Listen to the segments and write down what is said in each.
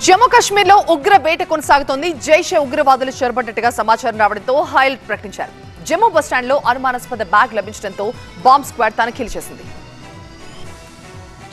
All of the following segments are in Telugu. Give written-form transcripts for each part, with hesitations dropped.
జమ్మూ కాశ్మీర్ లో ఉగ్ర వేట కొనసాగుతోంది. జైషే ఉగ్రవాదులు చొరబడ్డట్టుగా సమాచారం రావడంతో హైలైట్ ప్రకటించారు. జమ్మూ బస్టాండ్ లో అనుమానాస్పద బ్యాగ్ లభించడంతో బాంబ్ స్క్వాడ్ తనిఖీలు చేసింది.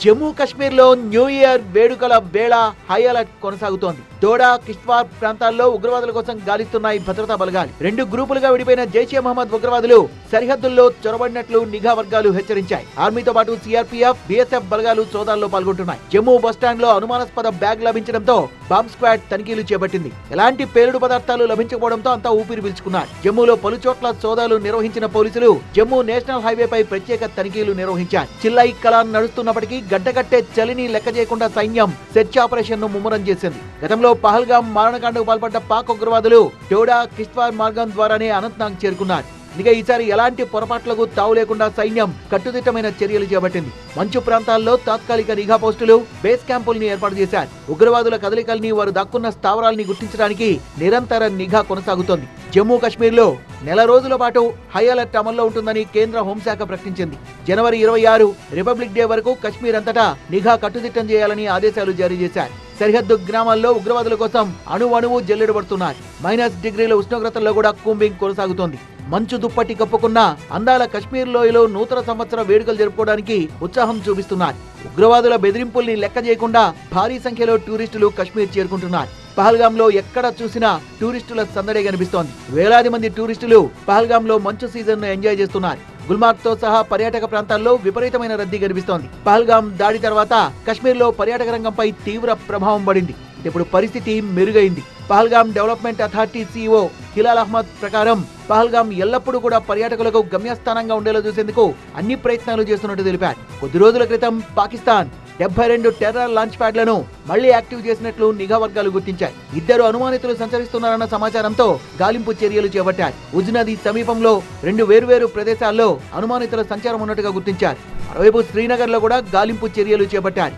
జమ్మూ కాశ్మీర్ లో న్యూ ఇయర్ వేడుకల వేళ హై అలర్ట్ కొనసాగుతోంది. దోడా, కిష్త్వార్ ప్రాంతాల్లో ఉగ్రవాదుల కోసం గాలిస్తున్నాయి భద్రతా బలగాలు. రెండు గ్రూపులుగా విడిపోయిన జైషే మహమ్మద్ ఉగ్రవాదులు సరిహద్దుల్లో చొరబడినట్లు నిఘా వర్గాలు హెచ్చరించాయి. ఆర్మీతో పాటు సిఆర్పీఎఫ్, బీఎస్ఎఫ్ బలగాలు సోదాల్లో పాల్గొంటున్నాయి. జమ్మూ బస్టాండ్ లో అనుమానాస్పద బ్యాగ్ లభించడంతో బాంబ్ స్క్వాడ్ తనిఖీలు చేపట్టింది. ఎలాంటి పేలుడు పదార్థాలు లభించకపోవడంతో అంతా ఊపిరి పీల్చుకున్నారు. జమ్మూలో పలు చోట్ల సోదాలు నిర్వహించిన పోలీసులు జమ్మూ నేషనల్ హైవేపై ప్రత్యేక తనిఖీలు నిర్వహించారు. చిల్లై కలాన్ నడుస్తున్నప్పటికీ గడ్డకట్టే చలిని లెక్క చేయకుండా సైన్యం సెర్చ్ ఆపరేషన్ ను ముమ్మరం చేసింది. గతంలో పహల్గాం మారణకాండకు పాల్పడ్డ పాక్ ఉగ్రవాదులు డోడా, కిష్త్వార్ మార్గం ద్వారానే అనంతనాగ్ చేరుకున్నారు. ఇక ఈసారి ఎలాంటి పొరపాట్లకు తావు లేకుండా సైన్యం కట్టుదిట్టమైన చర్యలు చేపట్టింది. మంచు ప్రాంతాల్లో తాత్కాలిక నిఘా పోస్టులు, బేస్ క్యాంపుల్ని ఏర్పాటు చేశారు. ఉగ్రవాదుల కదలికల్ని, వారు దాక్కున్న స్థావరాల్ని గుర్తించడానికి నిరంతర నిఘా కొనసాగుతోంది. జమ్మూ కాశ్మీర్ లో నెల రోజుల పాటు హై అలర్ట్ అమల్లో ఉంటుందని కేంద్ర హోంశాఖ ప్రకటించింది. జనవరి 26 రిపబ్లిక్ డే వరకు కశ్మీర్ అంతటా నిఘా కట్టుదిట్టం చేయాలని ఆదేశాలు జారీ చేశారు. సరిహద్దు గ్రామాల్లో ఉగ్రవాదుల కోసం అణువణువు జల్లెడబడుతున్నారు. -డిగ్రీల ఉష్ణోగ్రతల్లో కూడా కూంబింగ్ కొనసాగుతోంది. మంచు దుప్పటి కప్పుకున్న అందాల కశ్మీర్ లోయలో నూతన సంవత్సర వేడుకలు జరుపుకోవడానికి ఉత్సాహం చూపిస్తున్నారు. ఉగ్రవాదుల బెదిరింపుల్ని లెక్క చేయకుండా భారీ సంఖ్యలో టూరిస్టులు కశ్మీర్ చేరుకుంటున్నారు. పహల్గాంలో ఎక్కడ చూసినా టూరిస్టుల సందడే కనిపిస్తోంది. వేలాది మంది టూరిస్టులు పహల్గాంలో మంచు సీజన్ ను ఎంజాయ్ చేస్తున్నారు. గుల్మార్గ్ తో సహా పర్యాటక ప్రాంతాల్లో విపరీతమైన రద్దీ కనిపిస్తోంది. పహల్గాం దాడి తర్వాత కశ్మీర్ లో పర్యాటక రంగంపై తీవ్ర ప్రభావం పడింది. ఇప్పుడు పరిస్థితి మెరుగైంది. Pahalgam development authority CEO Hilal Ahmad ప్రకారం పహల్గాం ఎల్లప్పుడూ కూడా పర్యాటకులకు గమ్యస్థానంగా ఉండేలా చూసేందుకు అన్ని ప్రయత్నాలు చేస్తున్నట్టు తెలిపారు. కొద్ది రోజుల క్రితం పాకిస్తాన్ 72 టెర్రర్ లాంచ్ ప్యాడ్లను మళ్లీ యాక్టివ్ చేసినట్లు నిఘా వర్గాలు గుర్తించాయి. 2 అనుమానితులు సంచరిస్తున్నారన్న సమాచారంతో గాలింపు చర్యలు చేపట్టారు. ఉజ్ నది సమీపంలో 2 వేర్వేరు ప్రదేశాల్లో అనుమానితుల సంచారం ఉన్నట్టుగా గుర్తించారు. మరోవైపు శ్రీనగర్ లో కూడా గాలింపు చర్యలు చేపట్టారు.